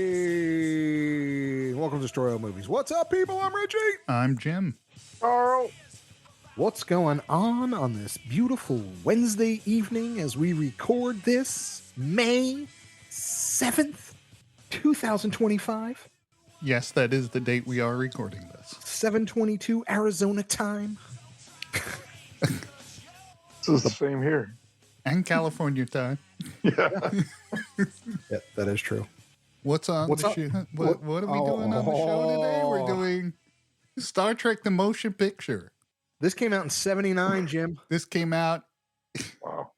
Hey, welcome to Story Movies. What's up, people? I'm Richie. I'm Jim. Carl. What's going on this beautiful Wednesday evening as we record this May 7th, 2025? Yes, that is the date we are recording this. 7:22 Arizona time. This is the same here. And California time. Yeah. Yeah, that is true. What's on What's the up? show? What are we doing on the show today? We're doing Star Trek the Motion Picture. This came out in 79, Jim. This came out Wow.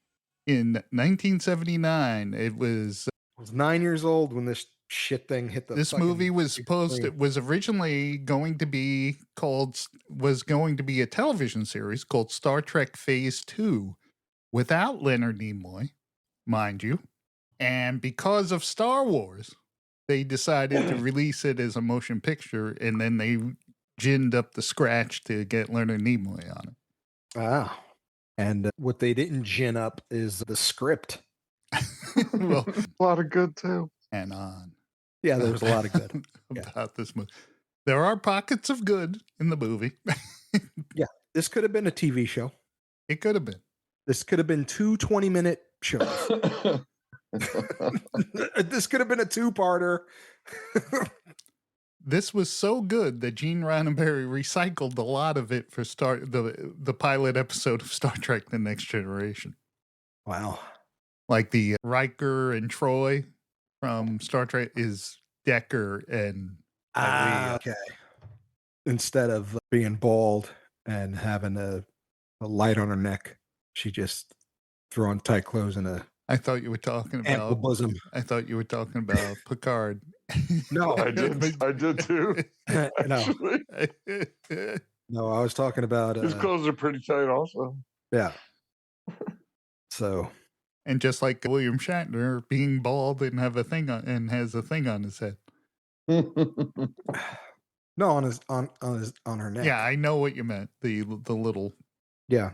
in 1979. It was I was 9 years old when this shit thing hit the this movie was supposed screen. it was originally going to be a television series called Star Trek Phase 2 without Leonard Nimoy, mind you. And because of Star Wars, they decided to release it as a motion picture, and then they ginned up the scratch to get Leonard Nimoy on it. Ah. And what they didn't gin up is the script. Well, A lot of good, too. and on Yeah, there was a lot of good. about this movie. There are pockets of good in the movie. This could have been a TV show. It could have been. This could have been two 20-minute shows. This could have been a two-parter. This was so good that Gene Roddenberry recycled a lot of it for the pilot episode of Star Trek: The Next Generation. Wow. Like the Riker and Troy from Star Trek is Decker and Okay. Instead of being bald and having a light on her neck, she just threw on tight clothes and a I thought you were talking ample about. bosom. I thought you were talking about Picard. No, I did too. no, Actually. no. I was talking about His clothes are pretty tight, also. yeah. So And just like William Shatner being bald and has a thing on his head. no, on her neck. Yeah, I know what you meant. The little Yeah.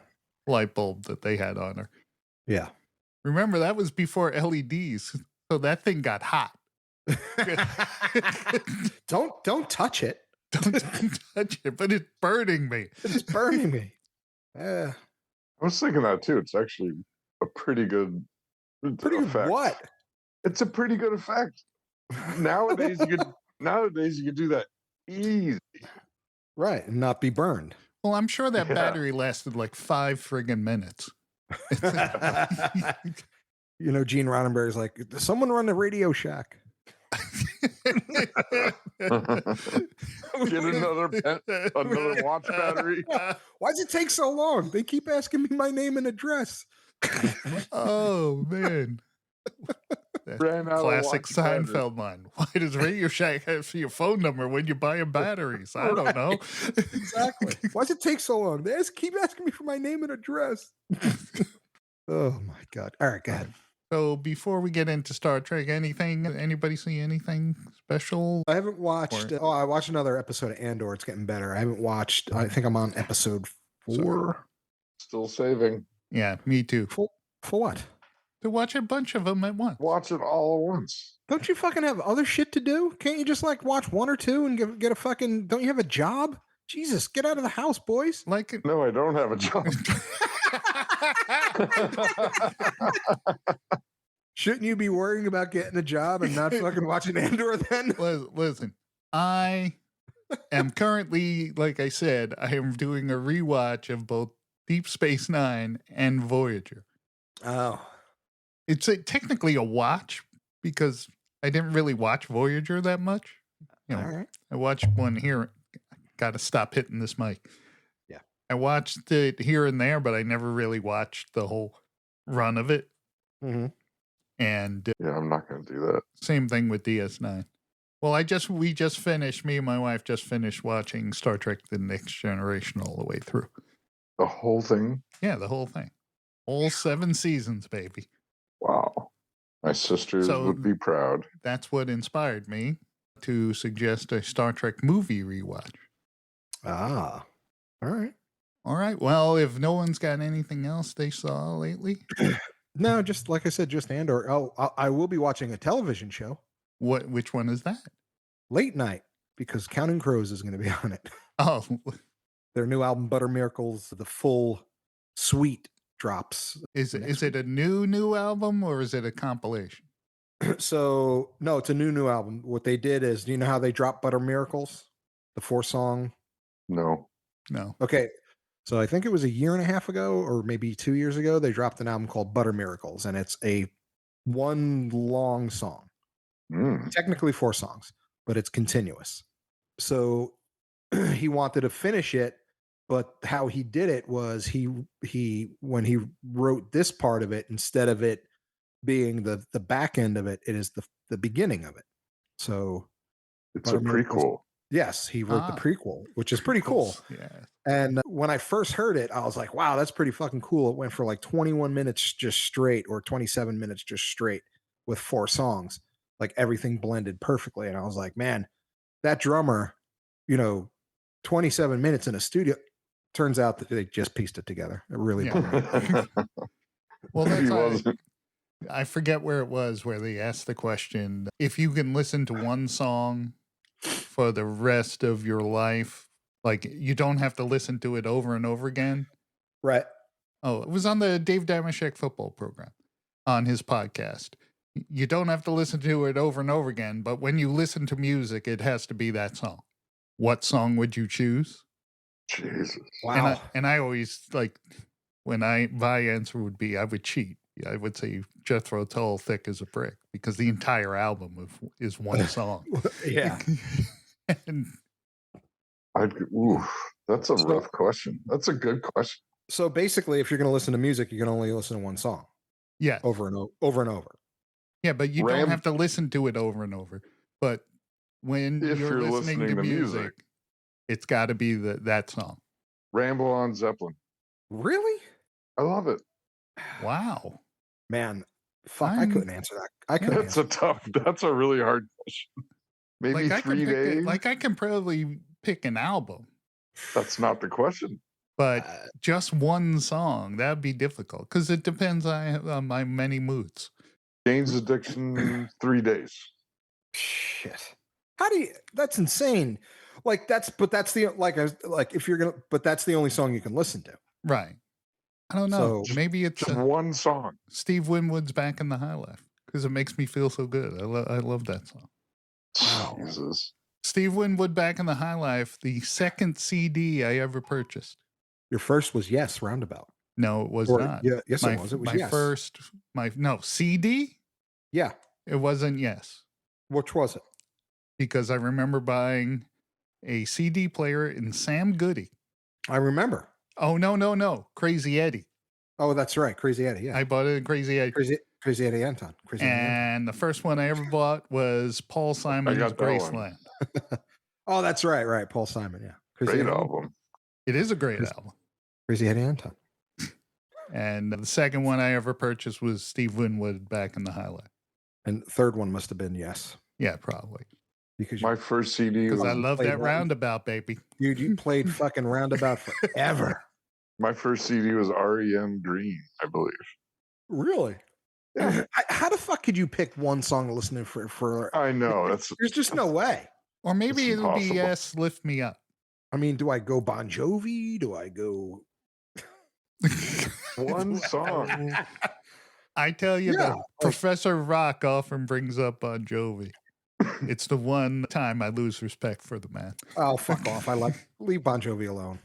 light bulb that they had on her. Yeah. Remember, that was before LEDs, so that thing got hot. Don't touch it. Don't touch it, but it's burning me. It's burning me. I was thinking that, too. It's actually a pretty good effect. What? It's a pretty good effect. Nowadays, you could do that easy. Right, and not be burned. Well, I'm sure that Yeah. battery lasted like 5 friggin' minutes. You know, Gene Roddenberry's like, does someone run the Radio Shack? Get another watch battery. Why does it take so long? They keep asking me my name and address. Oh, man. Ran out of Classic watch battery. Seinfeld line. Why does Radio Shack have your phone number when you're buying batteries? I don't know. Exactly. Why does it take so long? They keep asking me for my name and address. Oh, my God. All right, go ahead. So before we get into Star Trek, anybody see anything special? I haven't watched. I watched another episode of Andor. It's getting better. I haven't watched. I think I'm on episode 4. Still saving. Yeah, me too. For what? To watch a bunch of them at once. Watch it all at once. Don't you fucking have other shit to do? Can't you just like watch one or two and get a fucking? Don't you have a job? Jesus, get out of the house, boys. Like, No, I don't have a job. Shouldn't you be worrying about getting a job and not fucking watching Andor then? listen, I am currently, like I said, I am doing a rewatch of both Deep Space Nine and Voyager. Oh, It's technically a watch because I didn't really watch Voyager that much. You know, all right. I watched one here. Got to stop hitting this mic. Yeah. I watched it here and there, but I never really watched the whole run of it. Mm-hmm. And Yeah, I'm not going to do that. same thing with DS9. Well, we just finished, me and my wife just finished watching Star Trek The Next Generation all the way through. The whole thing? Yeah, the whole thing. All 7 seasons, baby. Wow. My sisters So- would be proud. That's what inspired me to suggest a Star Trek movie rewatch. Ah, all right. All right. Well, if no one's got anything else they saw lately, No, just like I said, just Andor. Oh, I will be watching a television show. Which one is that? Late Night, because Counting Crows is going to be on it. Oh, Their new album, Butter Miracles, the full suite drops. is next it a new album or is it a compilation? So, no, it's a new album. What they did is, do you know how they dropped Butter Miracles? The 4-song? No. No. Okay. So I think it was a year and a half ago or maybe 2 years ago, they dropped an album called Butter Miracles, and it's a one long song. Technically 4 songs, but it's continuous. So he wanted to finish it, but how he did it was he when he wrote this part of it, instead of it being the back end of it, it is the beginning of it. So it's a prequel. Yes, he wrote the prequel, which is pretty cool. Yeah. And when I first heard it, I was like, wow, that's pretty fucking cool. It went for like 21 minutes just straight, or 27 minutes just straight with 4 songs. Like everything blended perfectly. And I was like, man, that drummer, 27 minutes in a studio. Turns out that they just pieced it together. It really Well, that's I forget where it was where they asked the question, if you can listen to one song for the rest of your life, like you don't have to listen to it over and over again. Right. Oh, it was on the Dave Damashek football program on his podcast. You don't have to listen to it over and over again, but when you listen to music, it has to be that song. What song would you choose? Jesus. Wow. And I always my answer would be, I would cheat. I would say Jethro Tull, Thick as a Brick, because the entire album is one song. Yeah. And that's a rough question. That's a good question. So basically, if you're going to listen to music, you can only listen to one song. Yeah. Over and over. Yeah, but you don't have to listen to it over and over. But when you're listening to music, it's got to be that song. Ramble on Zeppelin. Really? I love it. Wow. Man, fuck, I couldn't answer that. That's a really hard question. Maybe 3 days. I can probably pick an album. That's not the question. But just one song, that'd be difficult because it depends on my many moods. Jane's Addiction, 3 days. Shit. That's insane. That's the only song you can listen to. Right. I don't know. So, maybe it's just one song. Steve Winwood's Back in the High Life, because it makes me feel so good. I love that song. Wow. Jesus. Steve Winwood, Back in the High Life, the second CD I ever purchased. Your first was Yes, Roundabout. No, it was not. Yeah, yes, it was. It was Yes. CD? Yeah. It wasn't Yes. Which was it? Because I remember buying a CD player in Sam Goody. I remember. Oh, no. Crazy Eddie. Oh, that's right. Crazy Eddie, yeah. I bought it in Crazy Eddie. Crazy Eddie Anton. The first one I ever bought was Paul Simon's Graceland. Oh, that's right. Right. Paul Simon, yeah. Great album. It is a great album. Crazy Eddie Anton. And the second one I ever purchased was Steve Winwood, Back in the High Life. And the third one must have been Yes. Yeah, probably. Because my first CD was... Because I love that Roundabout, baby. Dude, you played fucking Roundabout forever. My first CD was REM Green, I believe. Really? Yeah. How the fuck could you pick one song to listen to for I know. There's just no way. Or maybe it'll be Yes, Lift Me Up. I mean, do I go Bon Jovi? Do I go... one song? I tell you that Professor Rock often brings up Bon Jovi. It's the one time I lose respect for the man. Oh, fuck off. Leave Bon Jovi alone.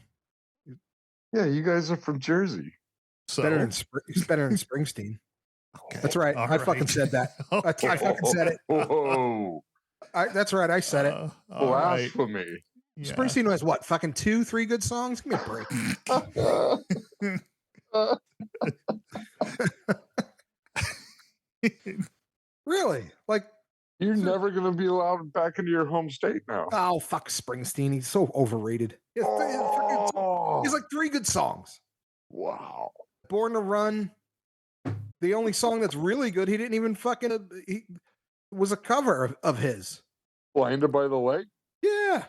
Yeah, you guys are from Jersey. So it's better than Springsteen. Okay. That's right. I fucking said that. I fucking said it. Whoa. That's right. I said it. Blasphemy. Right. Yeah. Springsteen has what? Fucking 2-3 good songs? Give me a break. Really? You're never going to be allowed back into your home state now. Oh, fuck Springsteen. He's so overrated. He's like 3 good songs. Wow. Born to Run. The only song that's really good, he didn't even fucking... He was a cover of his. Blinded by the Light? Yeah.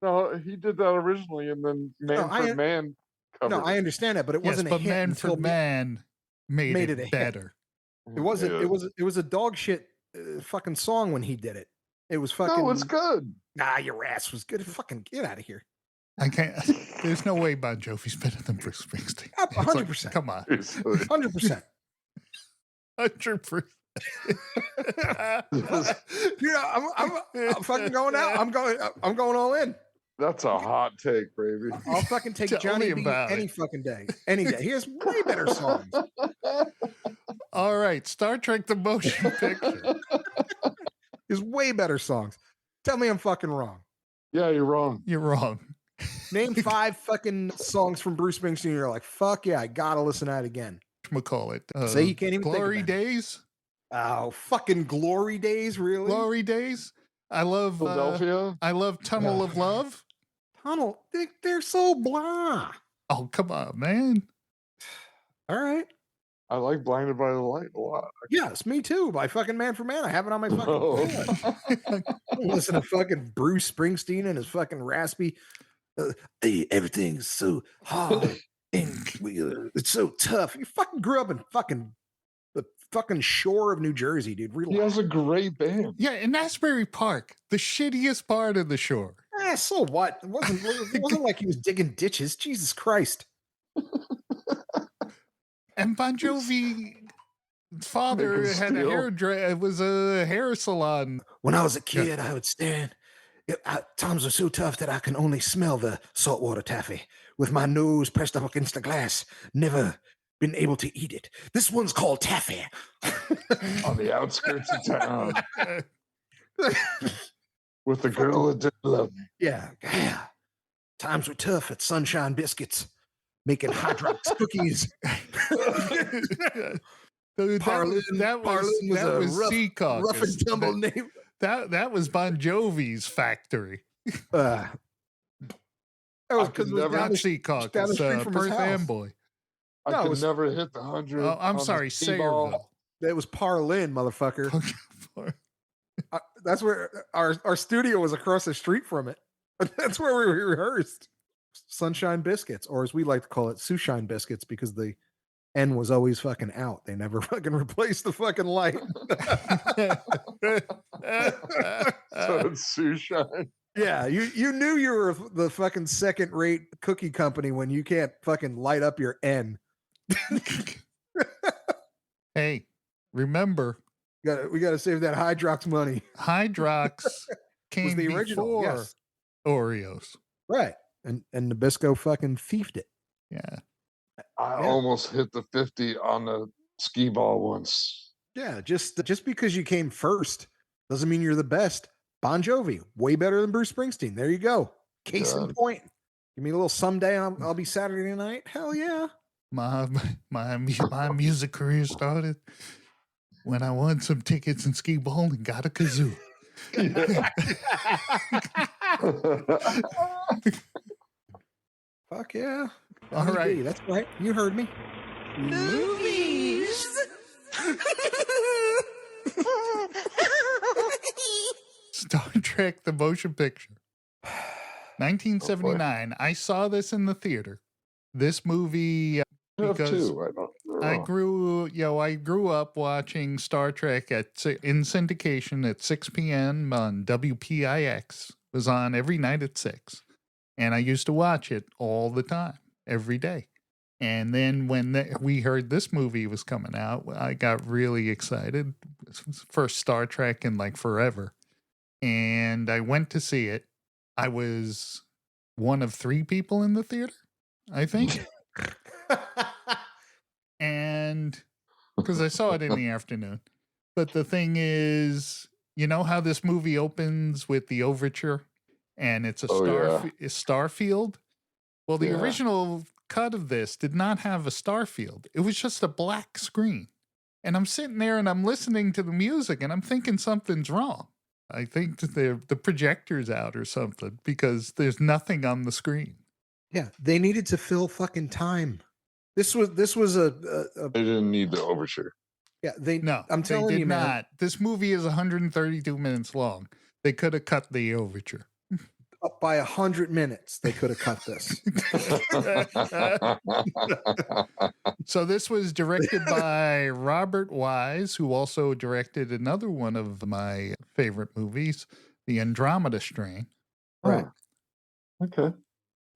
No, he did that originally, and then Man Man covered No, I understand that, but it wasn't a hit. Man for Man made it better. It wasn't. It was a dog shit fucking song when he did it. It was fucking. No, it's good. Nah, your ass was good. Fucking get out of here. I can't. There's no way Bon Jovi's better than Bruce Springsteen. 100%. Come on. 100%. 100%. I'm fucking going out. I'm going all in. That's a hot take, baby. I'll fucking take Johnny B any fucking day. Any day. He has way better songs. All right. Star Trek the Motion Picture. He has way better songs. Tell me I'm fucking wrong. Yeah, you're wrong. You're wrong. Name 5 fucking songs from Bruce Springsteen. You're like, fuck yeah, I gotta listen to that again. McCoy. Say you can't even Glory think about Days. Oh, fucking Glory Days, really? Glory Days. I love Philadelphia. I love Tunnel of Love. Tunnel. They're so blah. Oh, come on, man. All right. I like Blinded by the Light a lot. Yes, me too. By fucking Man for Man. I have it on my fucking listen to fucking Bruce Springsteen and his fucking raspy. Hey, everything's so hard and it's so tough. You fucking grew up in fucking the fucking shore of New Jersey, dude. Relax. He has a great band. Yeah, in Asbury Park, the shittiest part of the shore. So what? It wasn't like he was digging ditches. Jesus Christ. And Bon Jovi's father had a it was a hair salon. When I was a kid, I would stand. Times were so tough that I can only smell the saltwater taffy with my nose pressed up against the glass. Never been able to eat it. This one's called taffy. On the outskirts of town. With the girl that didn't love me. Yeah. Times were tough at Sunshine Biscuits, making Hydrox cookies. Dude, that was Seacock. Rough and tumble name. That was Bon Jovi's factory. That was because it was not Seacock. It's Perth Amboy. I could never hit the 100. Oh, I'm sorry, Sayreville. That was Parlin, motherfucker. That's where our studio was across the street from it. That's where we rehearsed. Sunshine Biscuits, or as we like to call it, Sushine Biscuits, because the N was always fucking out. They never fucking replaced the fucking light. So it's Sushine. Yeah, you knew you were the fucking second-rate cookie company when you can't fucking light up your N. Hey, remember, we got to save that Hydrox money. Hydrox came the original, before yes. Oreos, right? And Nabisco fucking thiefed it. Yeah, I almost hit the 50 on the skee ball once. Yeah, just because you came first doesn't mean you're the best. Bon Jovi, way better than Bruce Springsteen. There you go. Case in point. Give me a little someday. I'll be Saturday night. Hell yeah. My music career started when I won some tickets in skee ball and got a kazoo. Fuck yeah. All right. That's right. You heard me. Movies. Star Trek the Motion Picture. 1979. I saw this in the theater. This movie because I grew up watching Star Trek in syndication at 6 p.m. on WPIX. It was on every night at 6. And I used to watch it all the time, every day. And then when we heard this movie was coming out, I got really excited. It was the first Star Trek in like forever. And I went to see it. I was one of 3 people in the theater, I think. And because I saw it in the afternoon. But the thing is, you know how this movie opens with the overture and it's a starfield? Well, the original cut of this did not have a starfield. It was just a black screen. And I'm sitting there and I'm listening to the music and I'm thinking something's wrong. I think that the projector's out or something because there's nothing on the screen. Yeah, they needed to fill fucking time. This was a They didn't need the overture. Yeah, I'm telling you, man. This movie is 132 minutes long. They could have cut the overture. up by 100 minutes. They could have cut this. So this was directed by Robert Wise, who also directed another one of my favorite movies, The Andromeda Strain. Right. Okay.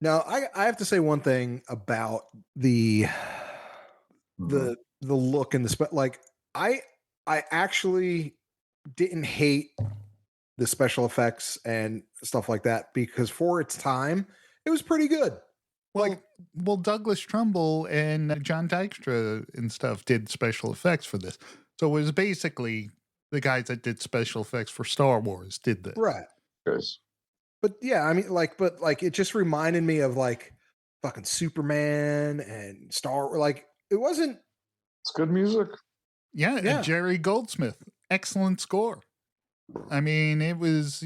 Now, I have to say one thing about the look and the like. I actually didn't hate the special effects and stuff like that because for its time, it was pretty good. Well, Douglas Trumbull and John Dykstra and stuff did special effects for this. So it was basically the guys that did special effects for Star Wars did this. Right. Yes. But yeah, I mean, it just reminded me of like fucking Superman and it wasn't. It's good music. Yeah. And Jerry Goldsmith, excellent score. I mean, it was.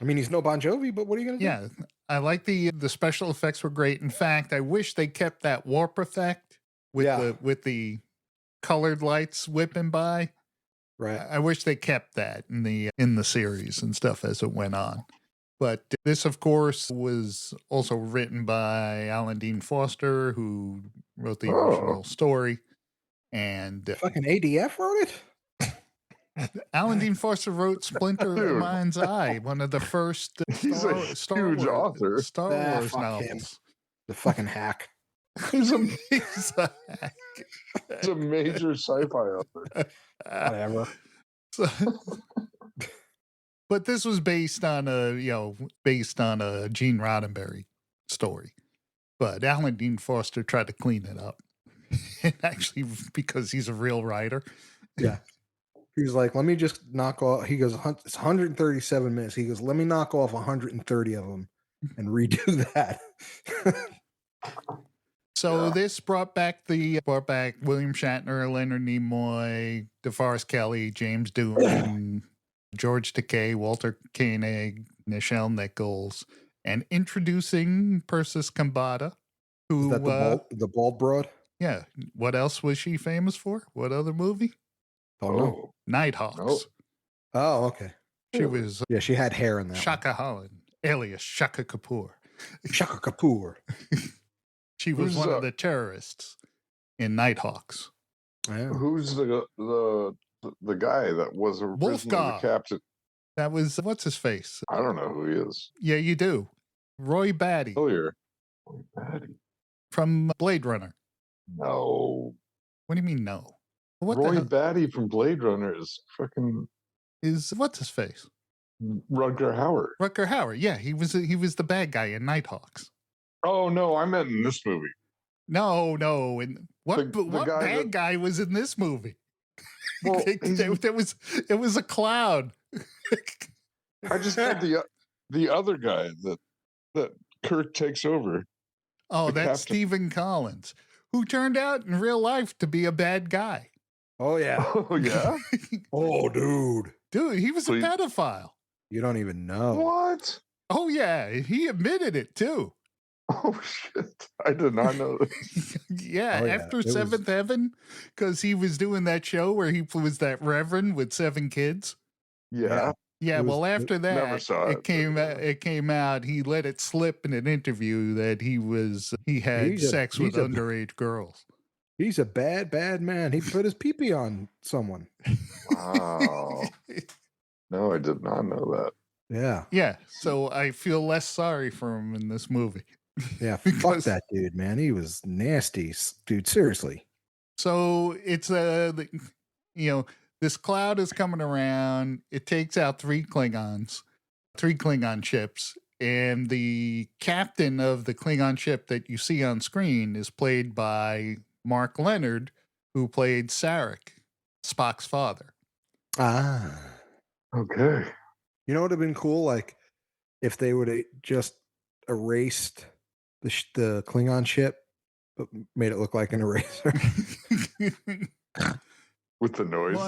I mean, he's no Bon Jovi, but what are you going to do? Yeah, I like the special effects were great. In fact, I wish they kept that warp effect with the colored lights whipping by. Right. I wish they kept that in the series and stuff as it went on. But this, of course, was also written by Alan Dean Foster, who wrote the original story. And fucking ADF wrote it? Alan Dean Foster wrote Splinter of Mind's Eye, one of the first He's a huge author. Star Wars novels. Him. The fucking hack. He's a hack. He's a major sci-fi author. Whatever. But this was based on a Gene Roddenberry story. But Alan Dean Foster tried to clean it up. And actually, because he's a real writer. Yeah. He was like, let me just knock off. He goes, it's 137 minutes. He goes, let me knock off 130 of them and redo that. So this brought back William Shatner, Leonard Nimoy, DeForest Kelley, James Doohan, George Takei, Walter Koenig, Nichelle Nichols, and introducing Persis Kambata, who is that the bald broad? Yeah. What else was she famous for? What other movie? Don't know. Nighthawks. No. Oh, okay. She was. Yeah, she had hair in that. Shaka Holland, alias Shaka Kapoor. Shaka Kapoor. She was one of the terrorists in Nighthawks. Yeah. Who's the guy that was originally the captain? That was what's his face? I don't know who he is. Yeah, you do. Roy Batty. Oh, Roy Batty from Blade Runner. No. What do you mean no? What Roy Batty from Blade Runner is fucking. Is what's his face? Rutger Hauer. Rutger Hauer. Yeah, he was the bad guy in Nighthawks. Oh no, I meant in this movie. No. And what bad guy was in this movie? Well, it was a cloud. I just meant the other guy that Kirk takes over. Oh, that's Stephen Collins, who turned out in real life to be a bad guy. Oh yeah. Oh yeah. Oh dude, he was a pedophile. You don't even know. What? Oh yeah, he admitted it too. Oh shit! I did not know this. After Seventh Heaven, because he was doing that show where he was that reverend with 7 kids. Yeah. Yeah. Well, after that, it came out. He let it slip in an interview that he had sex with underage girls. He's a bad man. He put his pee-pee on someone. Wow. No, I did not know that. Yeah. Yeah. So I feel less sorry for him in this movie. Yeah. Fuck that dude, man. He was nasty, dude. Seriously. So it's this cloud is coming around. It takes out 3 Klingon ships. And the captain of the Klingon ship that you see on screen is played by Mark Leonard, who played Sarek, Spock's father. Ah. Okay. You know what would have been cool? Like if they would have just erased the Klingon ship, but made it look like an eraser. With the noise.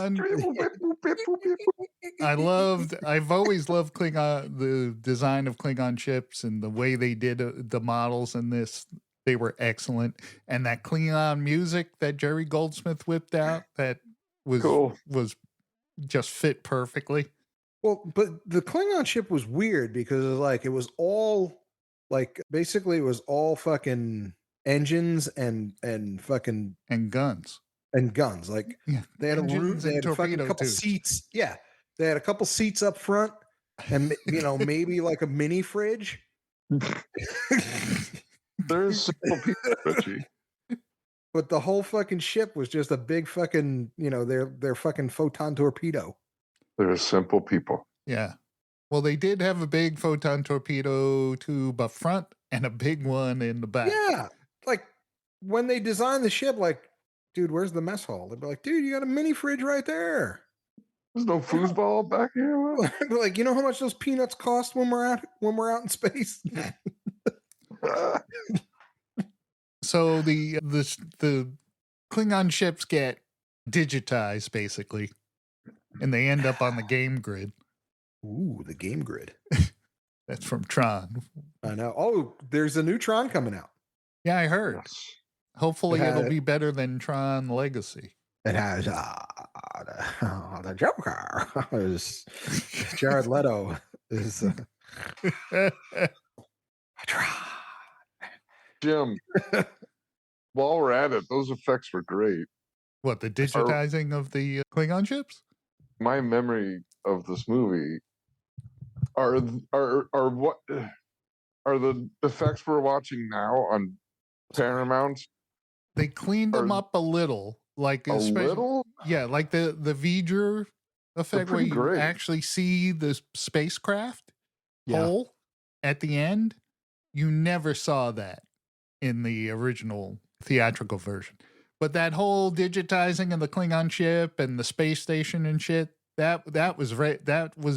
I've always loved the design of Klingon ships and the way they did the models in this. They were excellent. And that Klingon music that Jerry Goldsmith whipped out, that was cool. Was just fit perfectly. Well, but the Klingon ship was weird because it was all basically it was all fucking engines and fucking and guns. And guns. Like Yeah, they had engines they and had a fucking torpedo couple tubes. seats. Yeah. They had a couple seats up front and maybe like a mini fridge. There's simple people, Richie. But the whole fucking ship was just a big fucking, their fucking photon torpedo. They're simple people. Yeah. Well, they did have a big photon torpedo tube up front and a big one in the back. Yeah. Like when they designed the ship, like, dude, where's the mess hall? They'd be like, dude, you got a mini fridge right there. There's no foosball back here. Like, you know how much those peanuts cost when we're out in space? So the Klingon ships get digitized basically, and they end up on the game grid. Ooh, the game grid. That's from Tron. I know. Oh, there's a new Tron coming out. Yeah, I heard. Yes. Hopefully it'll be better than Tron Legacy. It has the Joker. Jared Leto is Jim, while we're at it, those effects were great. What, the digitizing of the Klingon ships? My memory of this movie are what are the effects we're watching now on Paramount? They cleaned them up a little. Like a little? Yeah, like the V'ger effect where you actually see the spacecraft hole at the end. You never saw that in the original theatrical version. But that whole digitizing of the Klingon ship and the space station and shit, that was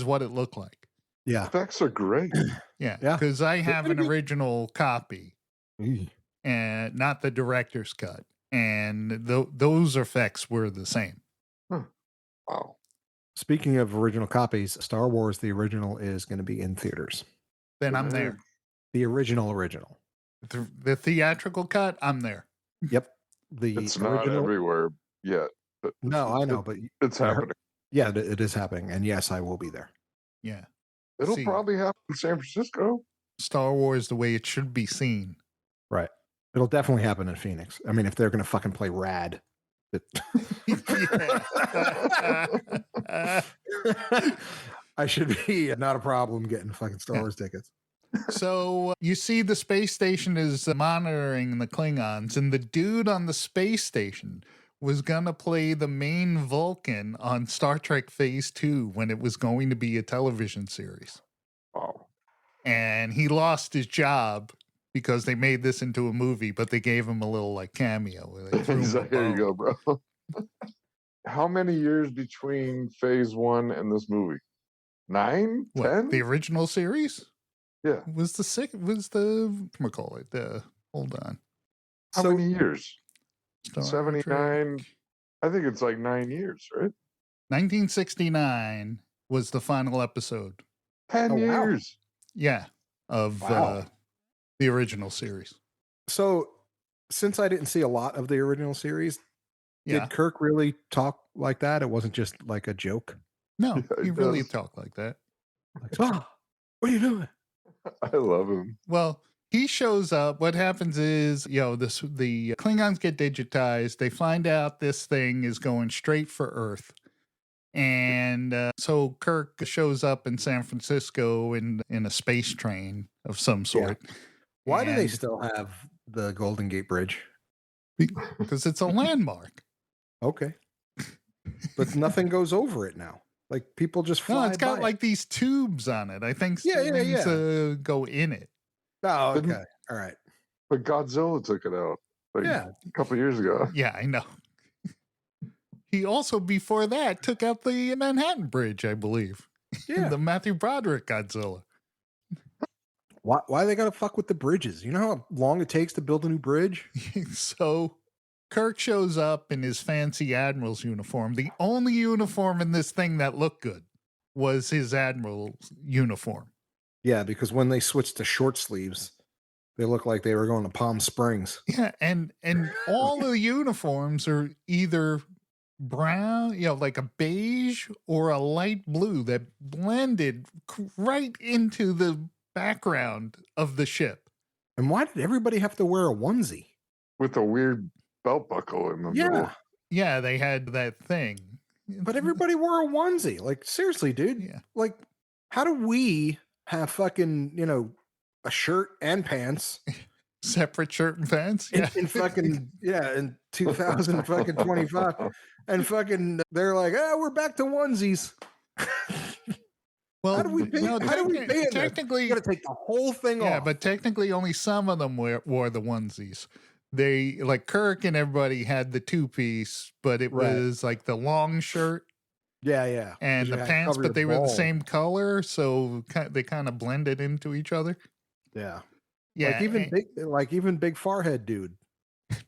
what it looked like. Yeah. Effects are great. Yeah. Because I have an original copy. And not the director's cut. And those effects were the same. Wow. Speaking of original copies, Star Wars, the original, is going to be in theaters. Then I'm there. The original. The theatrical cut, I'm there. Yep. It's not everywhere yet. But no, I know, but it's happening. Yeah, it is happening. And yes, I will be there. Yeah. It'll probably happen in San Francisco. Star Wars the way it should be seen. Right. It'll definitely happen in Phoenix. I mean, if they're going to fucking play Rad. I should be not a problem getting fucking Star Wars tickets. So you see the space station is monitoring the Klingons, and the dude on the space station was going to play the main Vulcan on Star Trek Phase 2 when it was going to be a television series. Oh. And he lost his job because they made this into a movie, but they gave him a little cameo. Here you go, bro. How many years between Phase 1 and this movie? 9? 10? The original series? Yeah. Was hold on. How many years? 79. Trek. I think it's like 9 years, right? 1969 was the final episode. 10 years. Yeah. Of the original series. So since I didn't see a lot of the original series, did Kirk really talk like that? It wasn't just like a joke? No, he really talked like that. Like, what are you doing? I love him. Well, he shows up. What happens is, the Klingons get digitized. They find out this thing is going straight for Earth. And so Kirk shows up in San Francisco in a space train of some sort. Yeah. Why do they still have the Golden Gate Bridge? Because it's a landmark. Okay. But nothing goes over it now. Like people just fly. No, it's got like these tubes on it. I think things go in it. Oh, okay. All right. But Godzilla took it out a couple years ago. Yeah, I know. He also, before that, took out the Manhattan Bridge, I believe. Yeah. The Matthew Broderick Godzilla. Why they gotta fuck with the bridges? You know how long it takes to build a new bridge? So Kirk shows up in his fancy admiral's uniform. The only uniform in this thing that looked good was his admiral's uniform. Yeah, because when they switched to short sleeves, they looked like they were going to Palm Springs. Yeah, and all the uniforms are either brown, like a beige or a light blue that blended right into the background of the ship. And why did everybody have to wear a onesie? With a weird belt buckle in the middle. Yeah, they had that thing. But everybody wore a onesie. Like, seriously, dude. Yeah. Like, how do we have fucking, a shirt and pants? Separate shirt and pants? Yeah. In fucking, in 2025. And fucking, they're like, we're back to onesies. Well, how do we pay it? Technically, you got to take the whole thing off. Yeah, but technically only some of them wore the onesies. They, like Kirk and everybody had the two-piece, but it was like the long shirt. Yeah. And the pants, but they were the same color, so they kind of blended into each other. Yeah. Yeah. Even big forehead dude.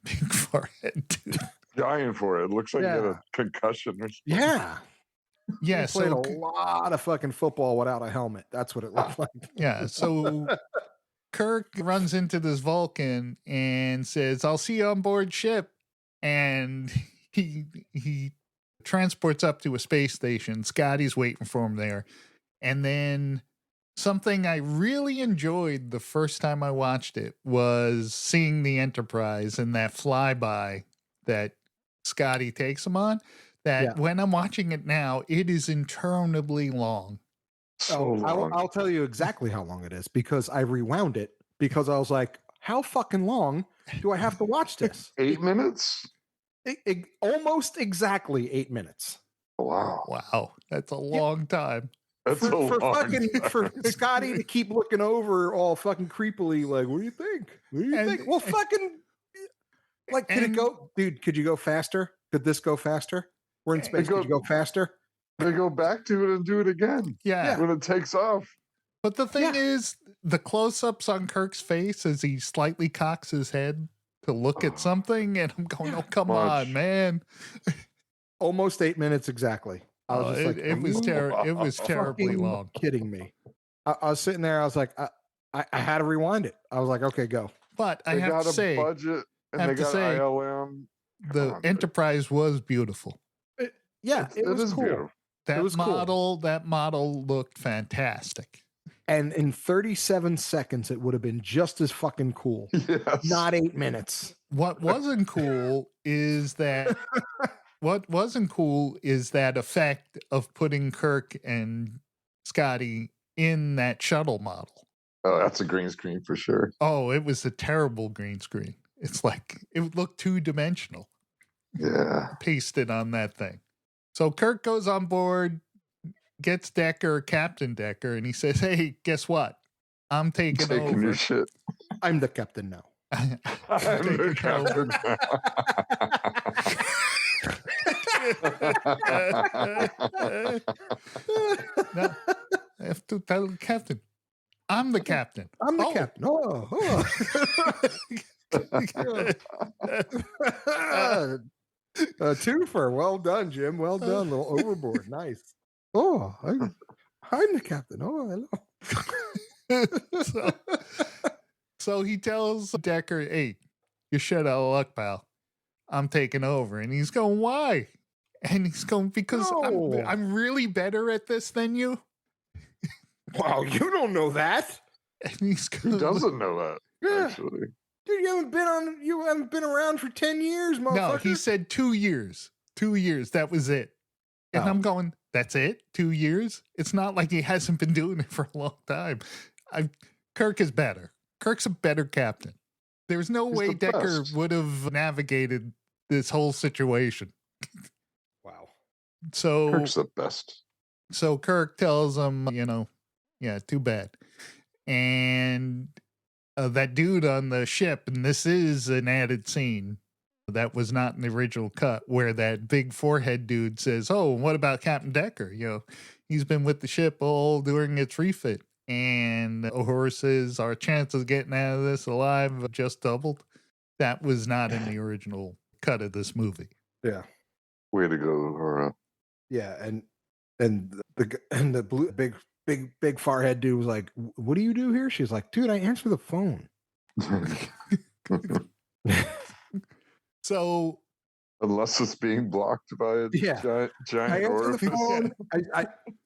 Big forehead dude. Dying for it. Looks like he had a concussion or something. Yeah. Yeah. He played a lot of fucking football without a helmet. That's what it looked like. Yeah. So Kirk runs into this Vulcan and says, "I'll see you on board ship." And he transports up to a space station. Scotty's waiting for him there. And then something I really enjoyed the first time I watched it was seeing the Enterprise and that flyby that Scotty takes him on. That when I'm watching it now, it is interminably long. So long. I'll tell you exactly how long it is because I rewound it because I was like, how fucking long do I have to watch this? 8 minutes? Almost exactly 8 minutes. Wow. That's a long time. For Scotty to keep looking over all fucking creepily, like, what do you think? Well, fucking, like, could it go, dude? Could you go faster? Could this go faster? We're in space. Could you go faster? They go back to it and do it again. Yeah. When it takes off. But the thing is, the close-ups on Kirk's face as he slightly cocks his head to look at something, and I'm going, "Oh, come on, man!" Almost 8 minutes exactly. I was just it was terribly long. Kidding me? I was sitting there. I was like, I had to rewind it. I was like, okay, go. But I have to say, budget and they got ILM. The Enterprise was beautiful. It was cool. Beautiful. That model looked fantastic. And in 37 seconds, it would have been just as fucking cool. Yes. Not 8 minutes. What wasn't cool is that effect of putting Kirk and Scotty in that shuttle model. Oh, that's a green screen for sure. Oh, it was a terrible green screen. It's like it looked two-dimensional. Yeah. Pasted on that thing. So Kirk goes on board, gets Captain Decker, and he says, "Hey, guess what? I'm taking over. Your shit. I'm the captain now." I'm the captain now. I have to tell the captain. I'm the captain. I'm the captain. Twofer. Well done, Jim. Well done. A little overboard. Nice. I'm the captain. Oh, hello. So he tells Decker, "Hey, you're shit out of luck, pal. I'm taking over." And he's going, "Why?" And he's going, "Because I'm really better at this than you." Wow, you don't know that. And he's going, who doesn't know that? Yeah. Actually. Dude, you haven't been around for 10 years, motherfucker. No, he said 2 years. 2 years. That was it. And I'm going, that's it? 2 years? It's not like he hasn't been doing it for a long time. Kirk is better. Kirk's a better captain. There's no way Decker would have navigated this whole situation. Wow. So Kirk's the best. So Kirk tells him, too bad. And that dude on the ship, and this is an added scene that was not in the original cut, where that big forehead dude says, "Oh, what about Captain Decker? He's been with the ship all during its refit." And Uhura says, "Our chance of getting out of this alive just doubled." That was not in the original cut of this movie. Yeah. Way to go, Uhura. Yeah, and the blue big forehead dude was like, "What do you do here?" She's like, "Dude, I answer the phone." So Unless it's being blocked by a I giant answer orifice. the phone.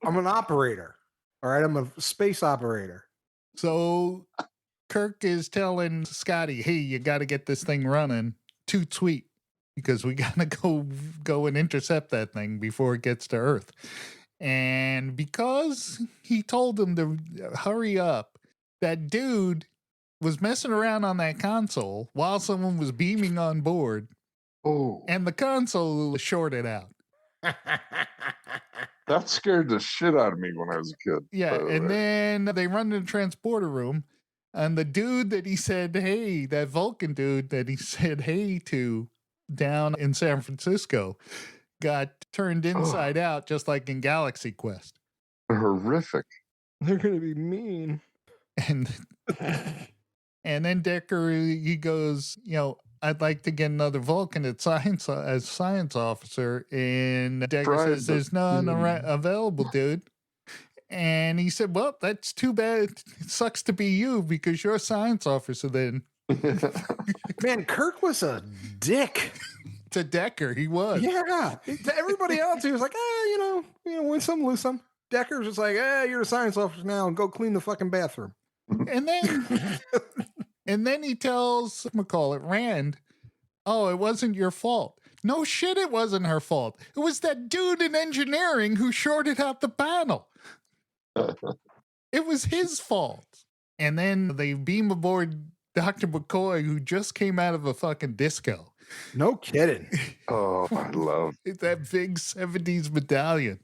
I'm an operator. All right, I'm a space operator. So Kirk is telling Scotty, "Hey, you got to get this thing running. Toot sweet, because we got to go and intercept that thing before it gets to Earth." And because he told him to hurry up, that dude was messing around on that console while someone was beaming on board. Oh, and the console shorted out. That scared the shit out of me when I was a kid. Yeah, and then they run to the transporter room, and the dude that he said, hey, that Vulcan dude that he said hey to down in San Francisco got turned inside out just like in Galaxy Quest. Horrific. They're going to be mean. And then Decker, he goes, I'd like to get another Vulcan as science officer. And Decker says, there's none available, dude. And he said, well, that's too bad. It sucks to be you because you're a science officer then. Man, Kirk was a dick. To Decker, he was. Yeah. To everybody else, he was like, win some, lose some. Decker's just like, you're a science officer now and go clean the fucking bathroom. And then he tells McCoy, Rand, oh, it wasn't your fault. No shit, it wasn't her fault. It was that dude in engineering who shorted out the panel. It was his fault. And then they beam aboard Dr. McCoy, who just came out of a fucking disco. No kidding. Oh, I love that big 70s medallion.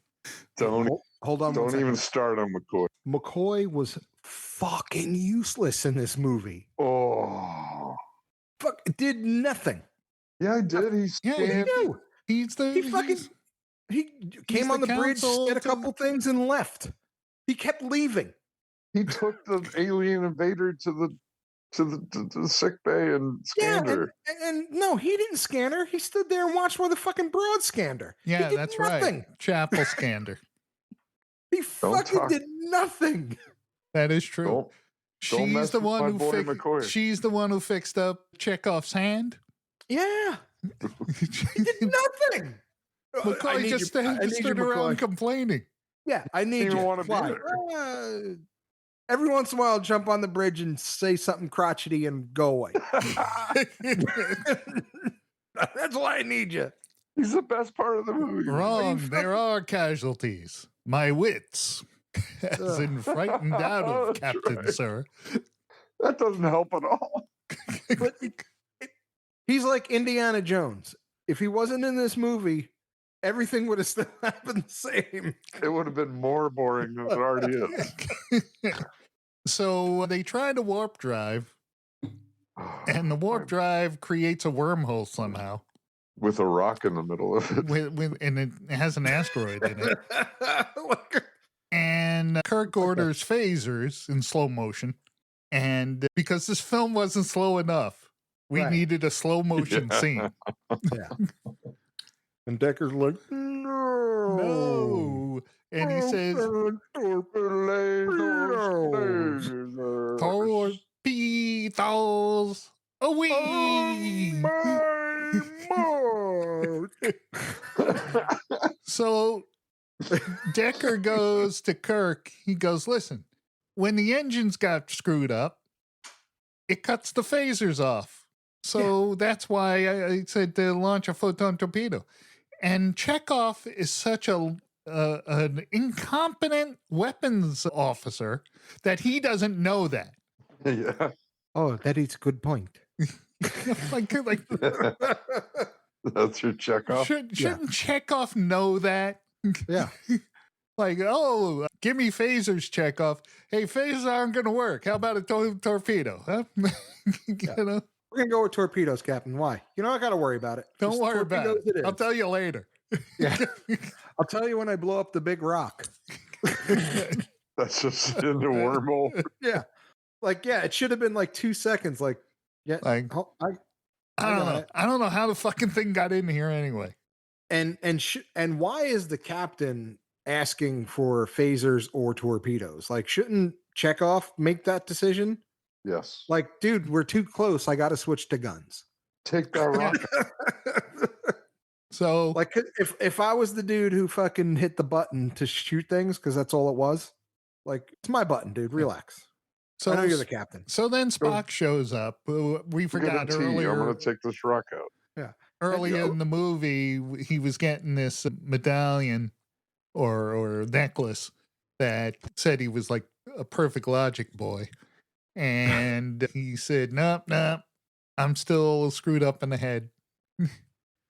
Hold on. Don't even start on McCoy. McCoy was fucking useless in this movie. Oh, fuck! Did nothing. Yeah, I did. He came on the bridge, said a couple things, and left. He kept leaving. He took the alien invader to the sick bay and scanned her. And no, he didn't scan her. He stood there and watched while the fucking broad scanned her. Yeah, that's nothing. Right. Chapel scanned her. He fucking did nothing. That is true. She's the one who fixed up Chekhov's hand. Yeah. He did nothing. McCoy just stood around complaining. Yeah, I need you. Want to Why? Every once in a while, jump on the bridge and say something crotchety and go away. That's why I need you. He's the best part of the movie. Wrong. There are casualties. My wits has been frightened out of, Captain, right. Sir. That doesn't help at all. But he's like Indiana Jones. If he wasn't in this movie, everything would have still happened the same. It would have been more boring than it already is. So they tried a warp drive, and the warp drive creates a wormhole somehow. With a rock in the middle of it. And it has an asteroid in it. And Kirk orders phasers in slow motion. And because this film wasn't slow enough, we needed a slow motion scene. Yeah. And Decker's like, no. And he says, torpedoes away. So Decker goes to Kirk. He goes, listen, when the engines got screwed up, it cuts the phasers off. So that's why I said to launch a photon torpedo. And Chekhov is such an incompetent weapons officer that he doesn't know that. Yeah. Oh, that is a good point. like that's your Chekhov. Shouldn't Chekhov know that? Yeah. Like, oh, give me phasers, Chekhov. Hey, phasers aren't going to work. How about a torpedo? Huh? You know? We're going to go with torpedoes, Captain. Why? You don't got to worry about it. Don't worry about it. I'll tell you later. Yeah. I'll tell you when I blow up the big rock. That's just in the wormhole. Yeah. Like, yeah, it should have been like 2 seconds. Like, yeah. Like, I don't know. I don't know how the fucking thing got in here anyway. And why is the captain asking for phasers or torpedoes? Like, shouldn't Chekhov make that decision? Yes. Like, dude, we're too close. I got to switch to guns. Take that rocket. So, like, if I was the dude who fucking hit the button to shoot things because that's all it was, like, it's my button, dude. Relax. I know you're the captain. So then Go Spock shows up. We get a forgot tea. I'm earlier. going to take this rock out. Yeah. Earlier in the movie, he was getting this medallion or necklace that said he was like a perfect logic boy. And he said, nope, I'm still screwed up in the head.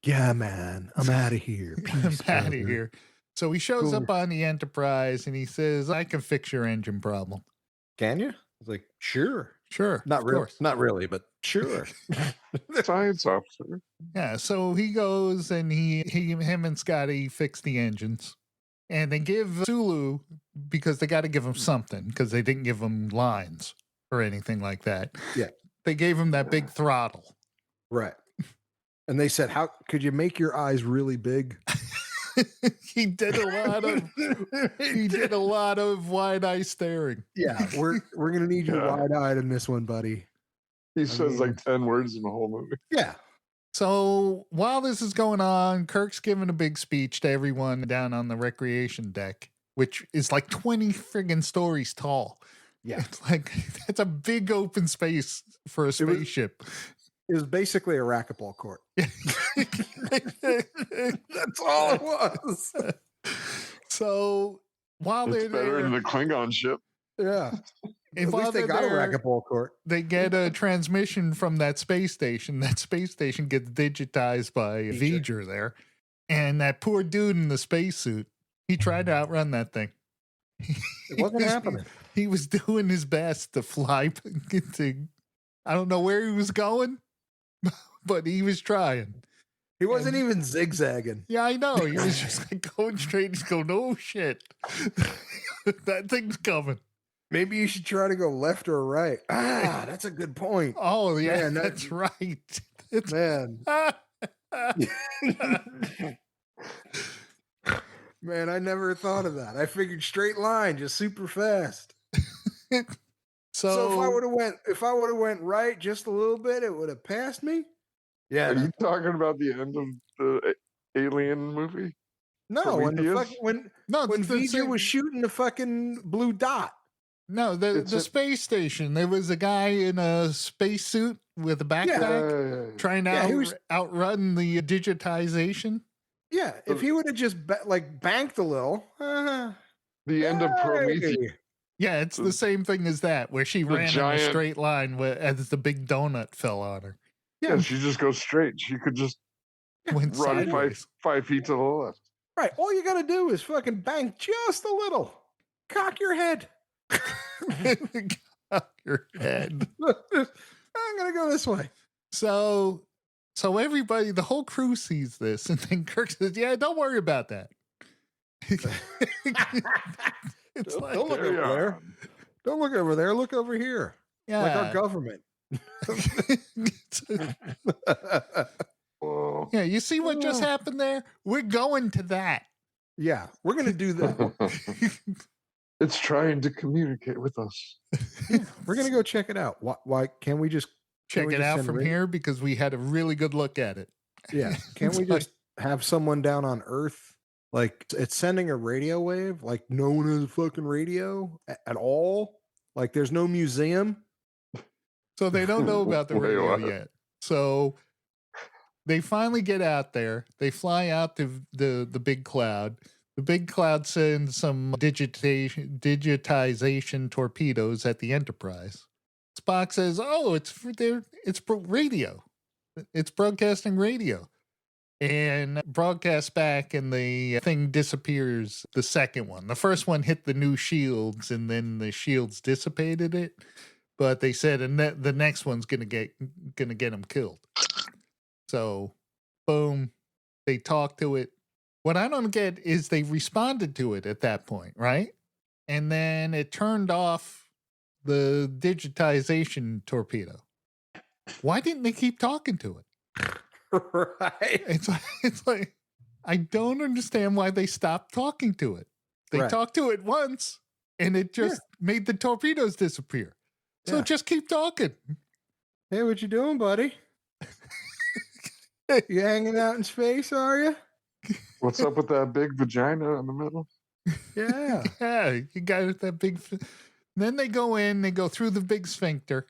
Yeah, man, I'm out of here. I'm out of here. So he shows up on the Enterprise and he says, I can fix your engine problem. Can you? It's like, sure. Not really, but sure. Science officer. Yeah, so he goes and him and Scotty fix the engines. And they give Sulu, because they got to give him something, because they didn't give him lines or anything like that. Yeah. They gave him that big throttle. Right. And they said, how could you make your eyes really big? He did a lot of wide eye staring. Yeah, we're gonna need you wide eyed in this one, buddy. He says like 10 words in the whole movie. Yeah. So while this is going on, Kirk's giving a big speech to everyone down on the recreation deck, which is like 20 friggin' stories tall. Yeah. It's like, that's a big open space for a spaceship. It was basically a racquetball court. That's all it was. So while It's they're better there, than the Klingon ship. Yeah. At while least they they're got a there, racquetball court. they get a transmission from that space station. That space station gets digitized by V'ger there. And that poor dude in the spacesuit, he tried to outrun that thing. It wasn't happening. He was doing his best to fly to, I don't know where he was going, but he was trying. He wasn't even zigzagging. Yeah, I know. He was just like going straight. He's going, oh shit. That thing's coming. Maybe you should try to go left or right. Ah, that's a good point. Oh, yeah, Man, that's right. Man. Man, I never thought of that. I figured straight line, just super fast. So if I would have went right just a little bit, it would have passed me. Yeah. Are you talking about the end of the Alien movie? No, when V'ger V'ger was shooting the fucking blue dot. No, the space station. There was a guy in a spacesuit with a backpack trying to outrun the digitization. Yeah, if he would have just banked a little. The end of Prometheus. Yeah, it's the same thing as that, where she ran in a straight line as the big donut fell on her. Yeah, she just goes straight. She could just went run 5 feet to the left. Right. All you got to do is fucking bank just a little. Cock your head. Cock your head. I'm going to go this way. So everybody, the whole crew sees this, and then Kirk says, yeah, don't worry about that. It's like, don't look over there. Don't look over there. Look over here. Yeah. Like our government. Yeah, you see what just happened there? We're going to that. Yeah, we're going to do that. It's trying to communicate with us. Yeah, we're going to go check it out. Why can't we just check it out from here? Because we had a really good look at it. Yeah. Can't we just have someone down on Earth? Like, it's sending a radio wave. Like, no one has a fucking radio at all. Like, there's no museum. So they don't know about the radio yet. So they finally get out there. They fly out to the big cloud. The big cloud sends some digitization torpedoes at the Enterprise. Spock says, "Oh, it's radio. It's broadcasting radio." And broadcasts back, and the thing disappears. The second one, the first one hit the new shields, and then the shields dissipated it. But they said, and the next one's gonna get him killed. So, boom, they talk to it. What I don't get is they responded to it at that point, right? And then it turned off the digitization torpedo. Why didn't they keep talking to it? Right. It's like I don't understand why they stopped talking to it. They talked to it once, and it just made the torpedoes disappear. So just keep talking. Hey, what you doing, buddy? You hanging out in space, are you? What's up with that big vagina in the middle? Yeah. Yeah, you got that big. Then they go in, they go through the big sphincter,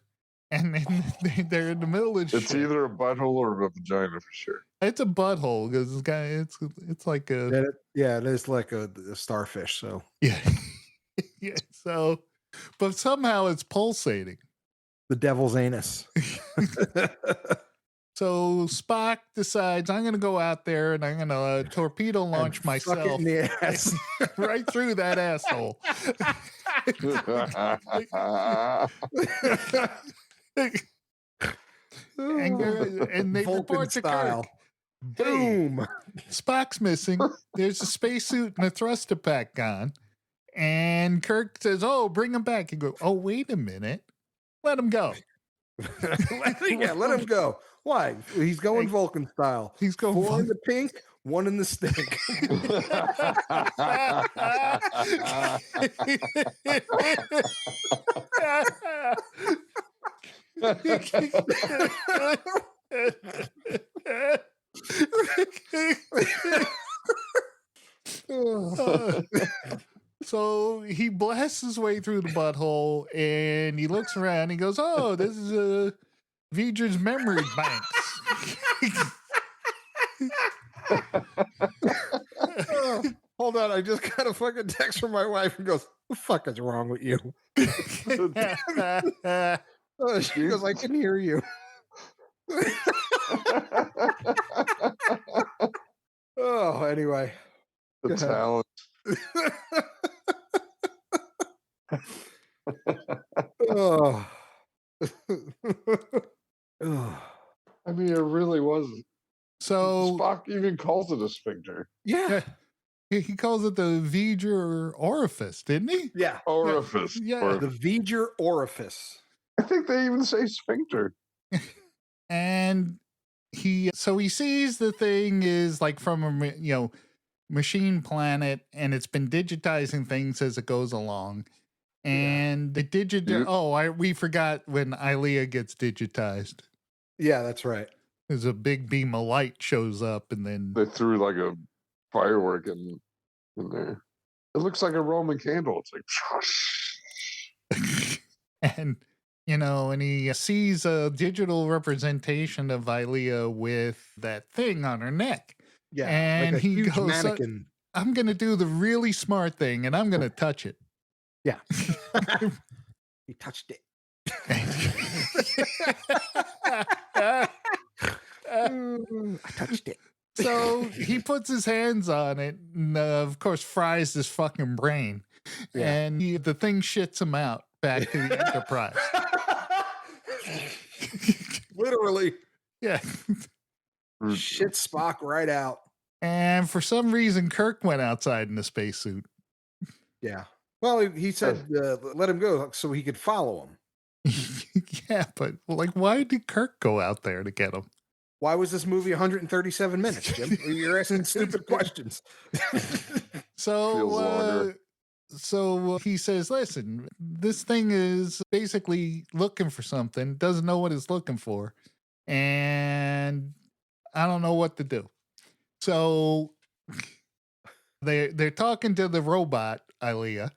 and then they're in the middle of It's shit. either a butthole or a vagina for sure. It's a butthole because it's like a It is like a starfish. So yeah. Yeah. So, but somehow it's pulsating. the devil's anus. So Spock decides I'm going to go out there and I'm going to torpedo launch And myself suck it in the ass. right through that asshole. and they Vulcan report to style. Kirk. Boom. Hey, Spock's missing. There's a spacesuit and a thruster pack gone. And Kirk says, "Oh, bring him back." He goes, "Oh, wait a minute. Let him go." Let him go. Why? He's going Vulcan style. He's going 4 in the pink, 1 in the stink. So he blasts his way through the butthole and he looks around. He goes, "Oh, this is V'ger's memory banks." Hold on, I just got a fucking text from my wife and goes, "What the fuck is wrong with you?" She goes, "I can hear you." Oh, anyway. The talent. Oh. I mean, it really was. So Spock even calls it a sphincter. Yeah. He calls it the V'ger orifice, didn't he? Yeah. Orifice. Yeah. The V'ger orifice. I think they even say sphincter. And he sees the thing is like from a machine planet, and it's been digitizing things as it goes along. And the we forgot when Ilea gets digitized. Yeah, that's right. There's a big beam of light shows up, and then They threw like a firework in there. It looks like a Roman candle. It's like, and he sees a digital representation of Ilea with that thing on her neck. Yeah, and like a he huge goes, mannequin. "I'm going to do the really smart thing, and I'm going to touch it." Yeah. He touched it. I touched it. So he puts his hands on it and, of course, fries his fucking brain. Yeah. And the thing shits him out back to the Enterprise. Literally. Yeah. Shit Spock right out. And for some reason, Kirk went outside in the spacesuit. Yeah. Well, he said let him go so he could follow him. Yeah, but why did Kirk go out there to get him? Why was this movie 137 minutes, Jim? You're asking stupid questions. So he says, "Listen, this thing is basically looking for something, doesn't know what it's looking for, and I don't know what to do." So they're talking to the robot Ilea,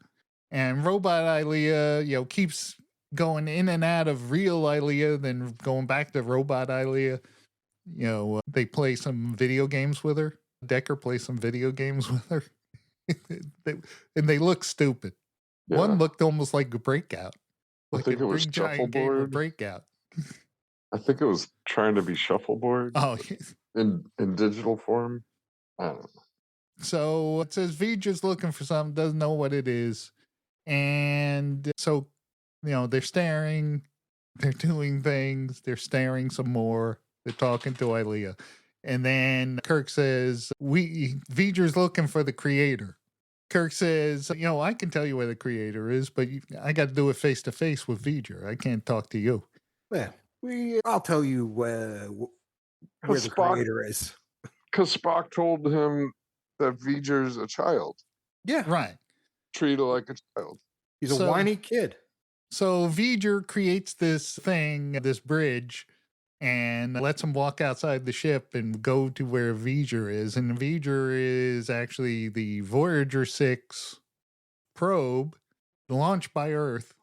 and robot Ilea, keeps going in and out of real Ilea, then going back to robot Ilea. They play some video games with her. Decker plays some video games with her. And they look stupid. yeah. One looked almost like a breakout. I think it was big giant game of shuffleboard. Breakout. I think it was trying to be shuffleboard. Oh, in digital form. I don't know. so it says V'ger's looking for something, doesn't know what it is. And so, they're staring, they're doing things, they're staring some more, they're talking to Ilea. And then Kirk says, V'ger's looking for the creator. Kirk says, I can tell you where the creator is, but I got to do it face to face with V'ger. I can't talk to you. Yeah, I'll tell you where the creator is. Because Spock told him that V'ger's a child. Yeah. Right. Treat her like a child. He's a whiny kid. So V'ger creates this thing, this bridge, and lets him walk outside the ship and go to where V'ger is. And V'ger is actually the Voyager 6 probe launched by Earth.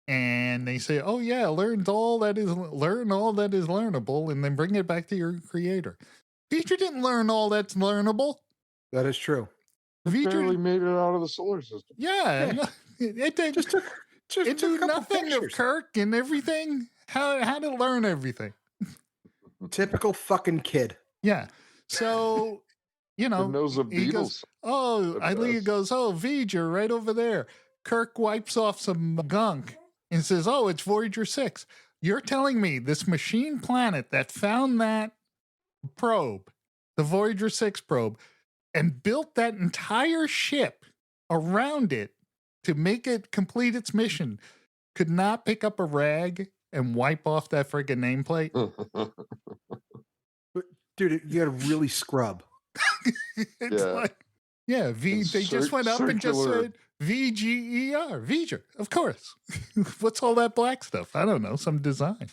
And they say, oh yeah, learn all that is learnable and then bring it back to your creator. V'ger didn't learn all that's learnable. That is true. It barely made it out of the solar system. Yeah. No, it knew nothing of Kirk and everything. How to learn everything. Typical fucking kid. Yeah. So, you know, knows the he goes, oh, Ilea goes, oh, V'ger right over there. Kirk wipes off some gunk and says, oh, it's Voyager 6. You're telling me this machine planet that found that probe, the Voyager 6 probe, and built that entire ship around it to make it complete its mission, could not pick up a rag and wipe off that friggin' nameplate? But, dude, you gotta really scrub. They just went up and just said VGER, V'ger, of course. What's all that black stuff? I don't know, some design.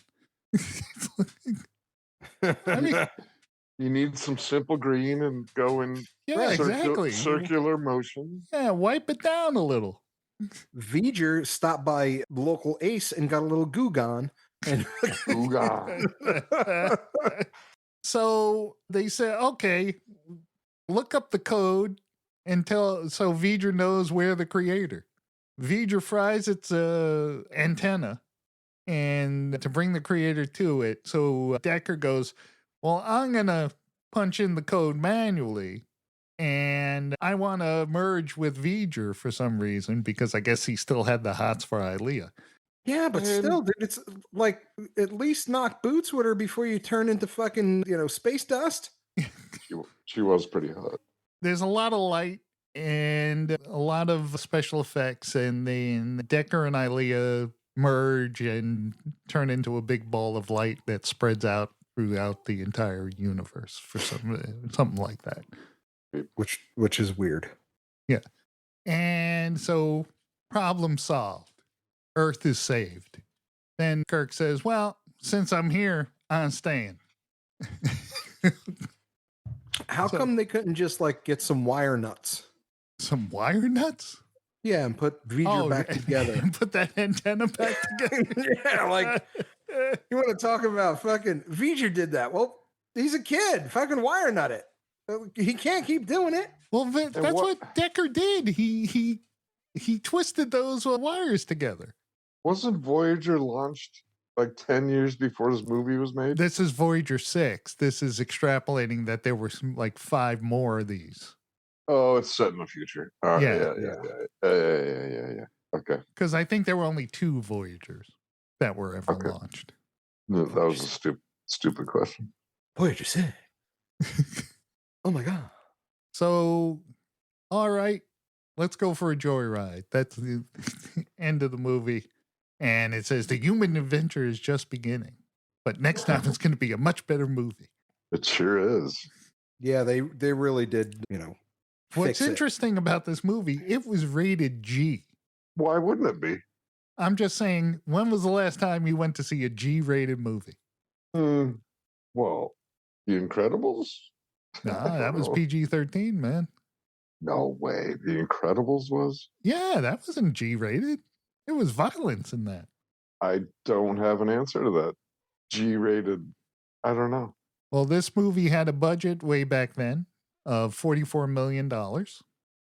I mean, you need some simple green and go in circular motion. Yeah, wipe it down a little. V'ger stopped by local Ace and got a little Goo-Gon. And so they say, okay, look up the code and so V'ger knows where the creator. V'ger fries its antenna and to bring the creator to it. So Decker goes, well, I'm going to punch in the code manually. And I want to merge with V'ger for some reason, because I guess he still had the hots for Ilea. Yeah, but still, dude, it's like, at least knock boots with her before you turn into fucking, space dust. She was pretty hot. There's a lot of light and a lot of special effects, and then Decker and Ilea merge and turn into a big ball of light that spreads out throughout the entire universe for something like that. Which is weird. Yeah. And so, problem solved. Earth is saved. Then Kirk says, well, since I'm here, I'm staying. How come they couldn't just get some wire nuts? Some wire nuts? Yeah, and put V'ger back together. And put that antenna back together. Yeah, you want to talk about fucking V'ger did that. Well, he's a kid. Fucking wire nut it. He can't keep doing it. Well, that's what Decker did. He twisted those wires together. Wasn't Voyager launched 10 years before this movie was made? This is Voyager 6. This is extrapolating that there were 5 more of these. Oh, it's set in the future. Yeah. Okay. Because I think there were only 2 Voyagers that were ever launched. No, that was a stupid question. Voyager 6. Oh my God. So, all right, let's go for a joyride. That's the end of the movie. And it says the human adventure is just beginning. But next time it's going to be a much better movie. It sure is. Yeah, they really did, What's interesting about this movie, it was rated G. Why wouldn't it be? I'm just saying, when was the last time you went to see a G-rated movie? Well, The Incredibles? Nah, that was PG-13, man. No way. The Incredibles was? Yeah, that wasn't G-rated. It was violence in that. I don't have an answer to that. G-rated, I don't know. Well, this movie had a budget way back then of $44 million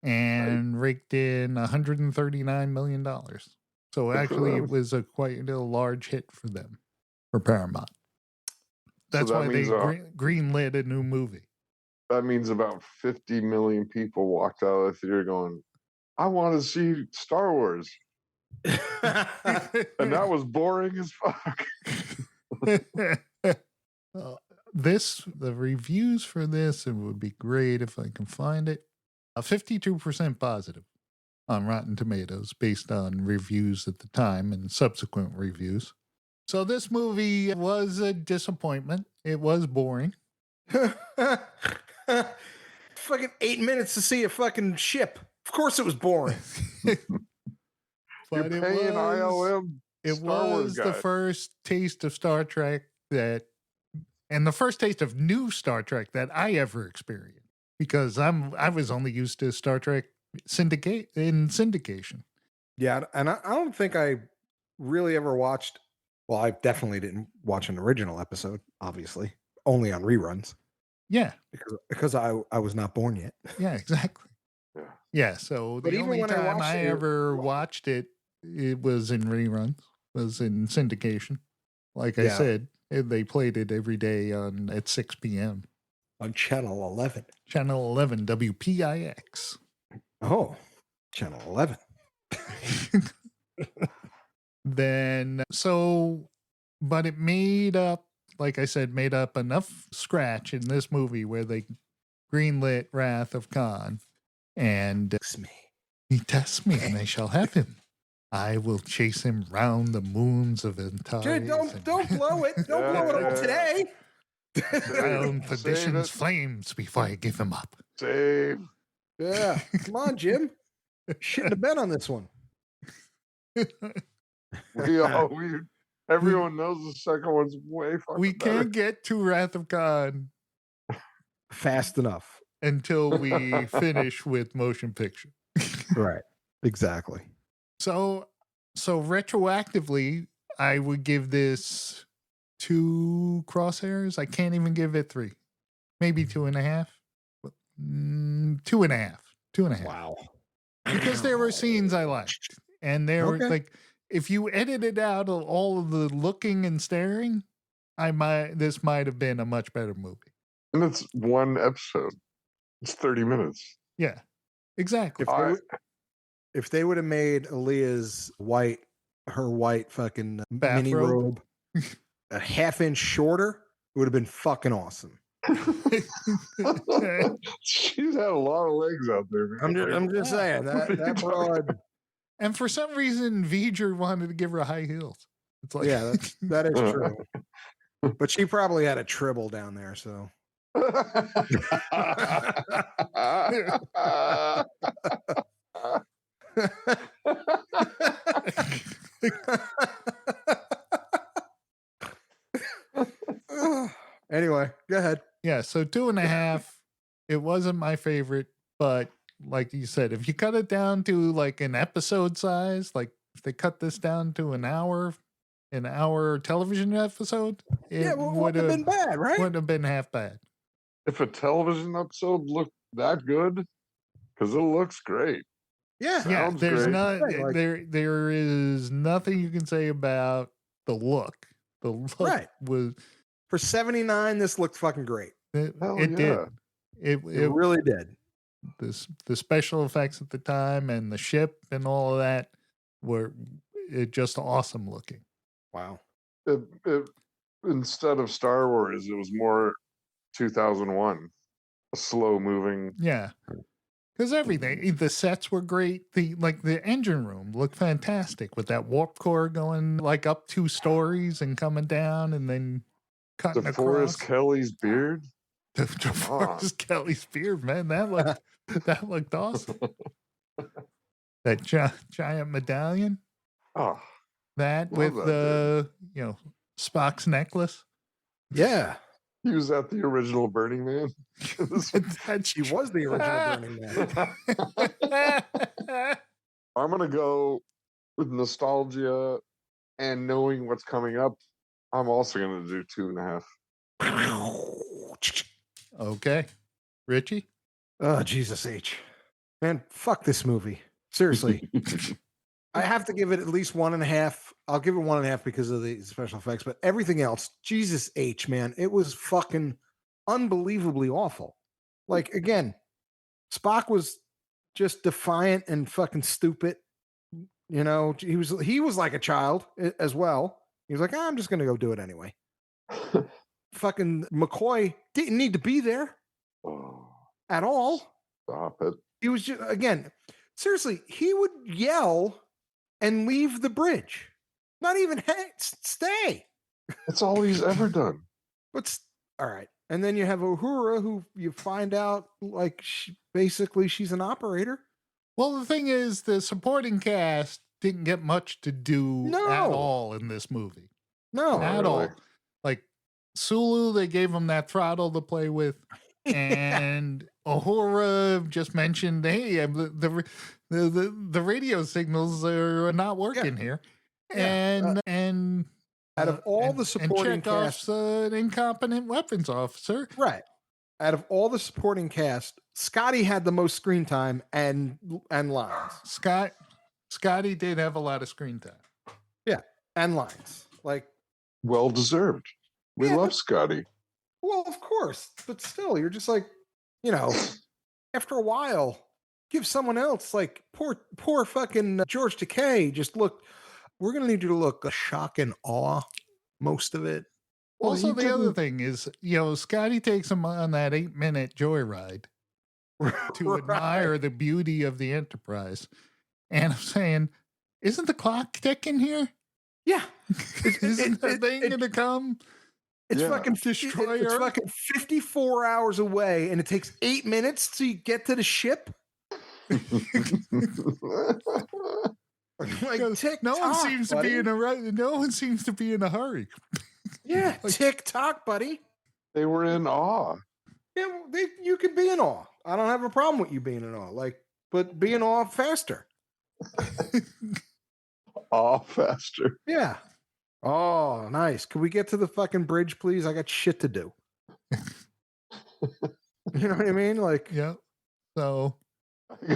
and raked in $139 million. So actually it was quite a large hit for them, for Paramount. That's why they greenlit a new movie. That means about 50 million people walked out of the theater going, I want to see Star Wars. And that was boring as fuck. The reviews for this, it would be great if I can find it. 52% positive on Rotten Tomatoes based on reviews at the time and subsequent reviews. So this movie was a disappointment. It was boring. Fucking 8 minutes to see a fucking ship. Of course it was boring. But You're paying ILM. It was the first taste of Star Trek that and the first taste of new Star Trek that I ever experienced, because I was only used to Star Trek syndication. Yeah, and I don't think I really ever watched. Well, I definitely didn't watch an original episode, obviously, only on reruns. Yeah, because I was not born yet. Yeah, exactly. Yeah, so But the even only when I time watched I it- ever watched it, it was in reruns, was in syndication. Like I Yeah. said, they played it every day at 6 p.m. On Channel 11. Channel 11, WPIX. Oh, Channel 11. But it made up, like I said, made up enough scratch in this movie where they greenlit Wrath of Khan. And Test me. he tests me, and I shall have him. I will chase him round the moons of Antares. Dude, don't blow it. Don't blow it up today. Round perdition's flames before I give him up. Save. Yeah. Come on, Jim. Shouldn't have bet on this one. Everyone knows the second one's way fucking We better. can't get to Wrath of Khan Fast enough. until we finish with motion picture. Right. Exactly. So retroactively, I would give this 2 crosshairs. I can't even give it 3. Maybe 2.5. 2.5. 2.5. Wow. Because there were scenes I liked. And there were like, if you edited out all of the looking and staring, this might have been a much better movie. And it's one episode. It's 30 minutes. Yeah, exactly. If they would have made Aaliyah's her white fucking mini robe a half-inch shorter, it would have been fucking awesome. She's had a lot of legs out there, man. I'm just saying that broad. And for some reason, V'ger wanted to give her high heels. It's like, Yeah, that is true. But she probably had a tribble down there, so. Anyway, go ahead. Yeah, so 2.5. It wasn't my favorite, but like you said, if you cut it down to like an episode size, like if they cut this down to an hour television episode, it would have been bad, right? Wouldn't have been half bad. If a television episode looked that good, because it looks great. Yeah, Sounds there's great. not there is nothing you can say about the look. The look was for 79. This looked fucking great. It yeah. did. It really did. The special effects at the time and the ship and all of that were just awesome looking. Wow. It instead of Star Wars, it was more 2001, a slow moving. Yeah. Because everything, the sets were great. The engine room looked fantastic with that warp core going like up 2 stories and coming down and then cutting across. DeForest Kelly's beard. DeForest Kelly's beard, man, that looked awesome. That giant medallion. Oh, that with the Spock's necklace. Yeah. He was at the original Burning Man. He was the original Burning Man. I'm going to go with nostalgia and knowing what's coming up. I'm also going to do 2.5. Okay. Richie? Oh, Jesus H. Man, fuck this movie. Seriously. I have to give it at least 1.5. I'll give it 1.5 because of the special effects, but everything else, Jesus H, man, it was fucking unbelievably awful. Like, again, Spock was just defiant and fucking stupid. You know, he was like a child as well. He was like, I'm just gonna go do it anyway. Fucking McCoy didn't need to be there at all. Stop it. He was just, again, seriously, he would yell and leave the bridge. Not even stay. That's all he's ever done. But all right. And then you have Uhura, who you find out like basically she's an operator. Well, the thing is, the supporting cast didn't get much to do at all in this movie. No, at all. Like Sulu, they gave him that throttle to play with. And Uhura just mentioned, hey, the radio signals are not working here. And out of all the supporting cast, an incompetent weapons officer. Right. Out of all the supporting cast, Scotty had the most screen time and lines. Scotty did have a lot of screen time. Yeah, and lines. Like, well deserved. We love Scotty. Well, of course, but still, you're just like, after a while, give someone else, like poor fucking George Takei. Just look. We're gonna need you to look shock and awe most of it. Also, the other thing is, Scotty takes him on that 8-minute joyride to admire the beauty of the Enterprise. And I'm saying, isn't the clock ticking here? Yeah. Isn't that thing going to come? It's fucking destroy It's fucking 54 hours away, and it takes 8 minutes to get to the ship. Like, no one seems to be in a hurry. Yeah, tick tock, buddy. They were in awe. Yeah, you could be in awe. I don't have a problem with you being in awe. But be in awe faster. Awe faster. Yeah. Oh, nice. Can we get to the fucking bridge, please? I got shit to do. You know what I mean? Like, yeah. So I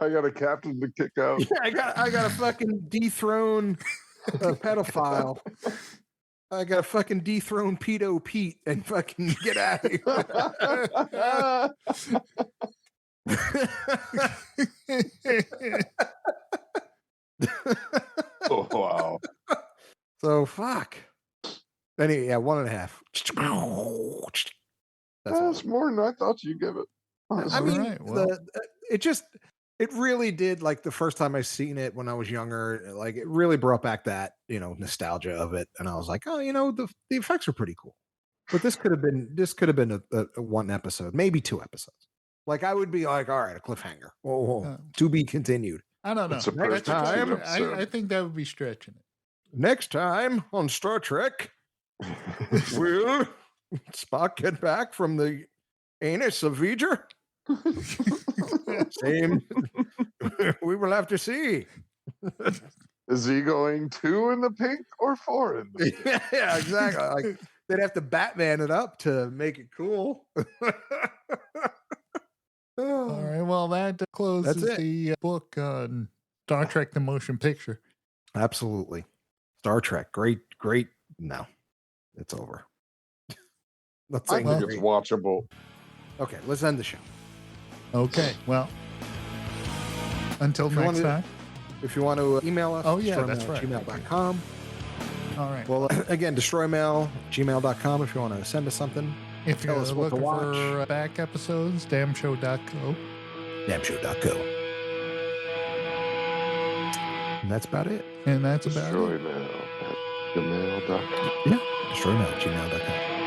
got a captain to kick out. Yeah, I got a fucking dethrone pedophile. I got to fucking dethrone Pedo Pete and fucking get out of here. Oh, wow. So, fuck. Anyway, yeah, 1.5. That's more than I thought you'd give it. I mean, it really did, like, the first time I seen it when I was younger, like, it really brought back that, nostalgia of it. And I was like, oh, the effects are pretty cool. But this could have been a one episode, maybe 2 episodes. Like, I would be like, all right, a cliffhanger. To be continued. I don't know. Next time, I think that would be stretching it. Next time on Star Trek, will Spock get back from the anus of V'ger? Same. We will have to see. Is he going 2 in the pink or 4 in the pink? Yeah, exactly. Like, they'd have to Batman it up to make it cool. All right. Well, that closes the book on Star Trek: The Motion Picture. Absolutely. Star Trek. Great. No, it's over. I think it's watchable. Okay, let's end the show. Okay. Well, until next time. If you want to email us, that's right. gmail.com. All right. Well, again, destroymail@gmail.com if you want to send us something. If you're looking for back episodes, damshow.co. Damshow.co. And that's about it. And that's about it. Destroymail@gmail.com. Yeah, destroymail@gmail.com.